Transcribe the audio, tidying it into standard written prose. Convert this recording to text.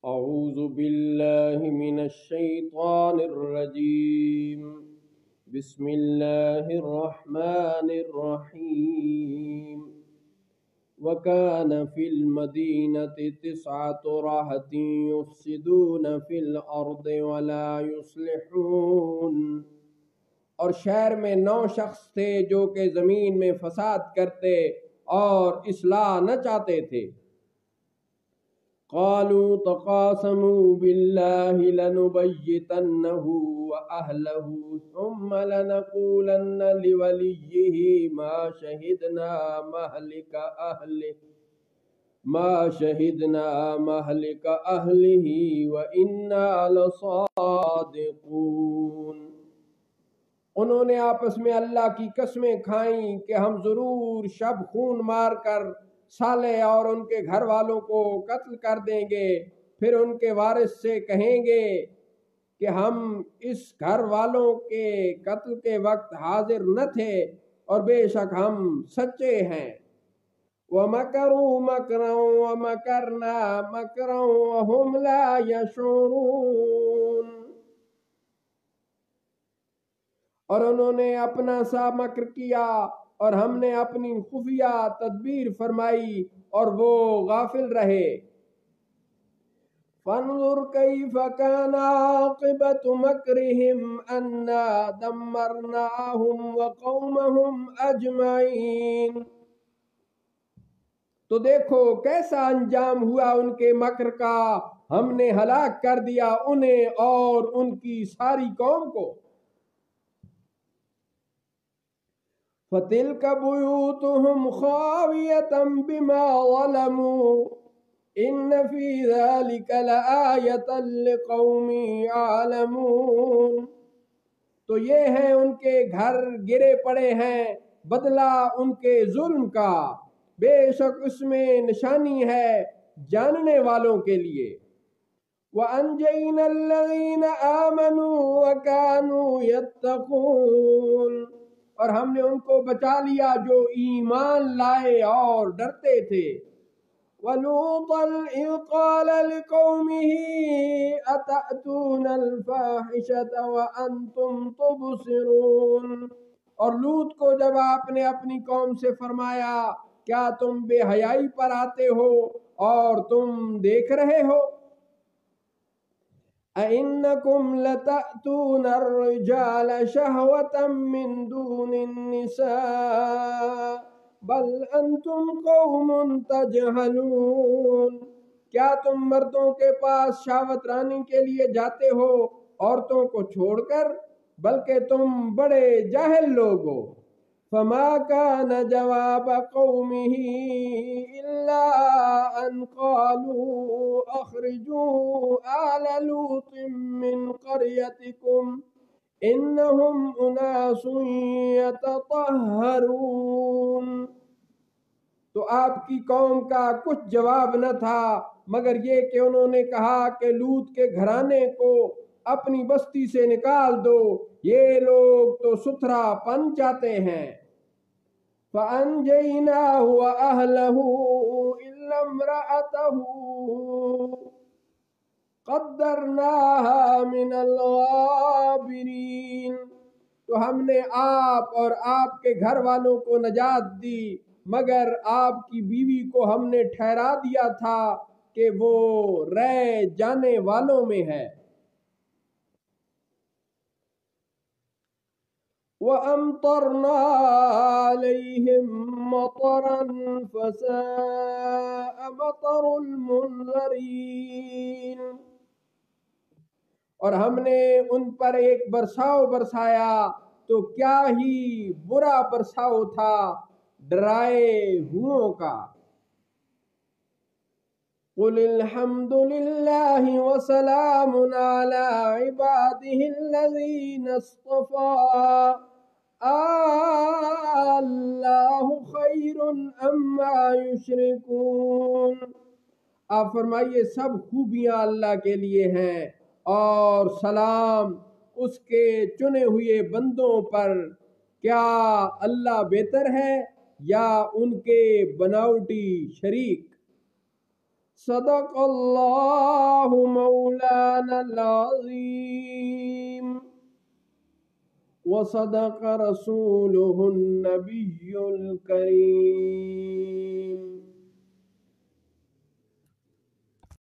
أعوذ بالله من الشيطان الرجيم بسم الله الرحمن الرحيم وكان في المدينة 9 رهط يفسدون في الأرض ولا يصلحون، اور شہر میں 9 شخص تھے جو کہ زمین میں فساد کرتے اور اصلاح نہ چاہتے تھے۔ قالوا تقاسموا بالله لنبيتنه وأهله ثم لنقولن لوليه ما شهدنا مهلك أهله وإنا لصادقون۔ انہوں نے آپس میں اللہ کی قسمیں کھائیں کہ ہم ضرور شب خون مار کر صالح اور ان کے گھر والوں کو قتل کر دیں گے، پھر ان کے وارث سے کہیں گے کہ ہم اس گھر والوں کے قتل کے وقت حاضر نہ تھے اور بے شک ہم سچے ہیں۔ وَمَكَرُوا مَكْرًا وَمَكَرْنَا مَكْرًا وَهُمْ لَا يَشْعُرُونَ، اور انہوں نے اپنا سا مکر کیا اور ہم نے اپنی خفیہ تدبیر فرمائی اور وہ غافل رہے۔ فانظر كيف كان عاقبة مكرهم أنا دمرناهم وقومهم أجمعين، تو دیکھو کیسا انجام ہوا ان کے مکر کا، ہم نے ہلاک کر دیا انہیں اور ان کی ساری قوم کو۔ فَتِلْكَ بُيُوتُهُمْ خَاوِيَةً بِمَا ظَلَمُوا إِنَّ فِي ذَلِكَ لَآيَةً لِقَوْمٍ يَعْلَمُونَ، تو یہ ہیں ان کے گھر گرے پڑے ہیں بدلہ ان کے ظلم کا، بے شک اس میں نشانی ہے جاننے والوں کے لیے۔ وَأَنْجَيْنَا الَّذِينَ آمَنُوا وَكَانُوا يَتَّقُونَ، اور ہم نے ان کو بچا لیا جو ایمان لائے اور ڈرتے تھے۔ وَلُوطًا إِذْ قَالَ لِقَوْمِهِ أَتَأْتُونَ الْفَاحِشَةَ وَأَنْتُمْ تُبْصِرُونَ، اور لوط کو جب آپ نے اپنی قوم سے فرمایا کیا تم بے حیائی پر آتے ہو اور تم دیکھ رہے ہو؟ أَإِنَّكُمْ لَتَأْتُونَ الرِّجَالَ شَهْوَةً مِّن دُونِ النِّسَاءِ بَلْ أَنْتُمْ قَوْمٌ تَجْهَلُونَ، کیا تم مردوں کے پاس شہوت رانی کے لیے جاتے ہو عورتوں کو چھوڑ کر، بلکہ تم بڑے جاہل لوگ ہو۔ فَمَا كَانَ جَوَابَ قَوْمِهِ إِلَّا أَنْ قَالُوا أَخْرِجُوا آلَ لُوطٍ مِّنْ قَرْيَتِكُمْ إِنَّهُمْ أُنَاسٌ يَتَطَهَّرُونَ، تو آپ کی قوم کا کچھ جواب نہ تھا مگر یہ کہ انہوں نے کہا کہ لوط کے گھرانے کو اپنی بستی سے نکال دو، یہ لوگ تو ستھرا پن چاہتے ہیں۔ فَأَنْجَيْنَاهُ وَأَهْلَهُ إِلَّا امْرَأَتَهُ قَدَّرْنَاهَا مِنَ الْغَابِرِينَ، تو ہم نے آپ اور آپ کے گھر والوں کو نجات دی مگر آپ کی بیوی کو ہم نے ٹھہرا دیا تھا کہ وہ رہ جانے والوں میں ہے۔ وَأَمْطَرْنَا عَلَيْهِمْ مَطَرًا فَسَاءَ مَطَرُ الْمُنذَرِينَ، اور ہم نے ان پر ایک برساؤ برسایا تو کیا ہی برا برساؤ تھا ڈرائے ہوئوں کا۔ قُلِ الْحَمْدُ لِلَّهِ وَسَلَامٌ عَلَىٰ عِبَادِهِ الَّذِينَ اصْطَفَىٰ اللَّهُ خَيْرٌ أَمَّا يُشْرِكُونَ، آپ فرمائیے سب خوبیاں اللہ کے لیے ہیں اور سلام اس کے چنے ہوئے بندوں پر، کیا اللہ بہتر ہے یا ان کے بناوٹی شریک؟ صدق اللہ مولانا العظیم وصدق رسوله النبی الکریم.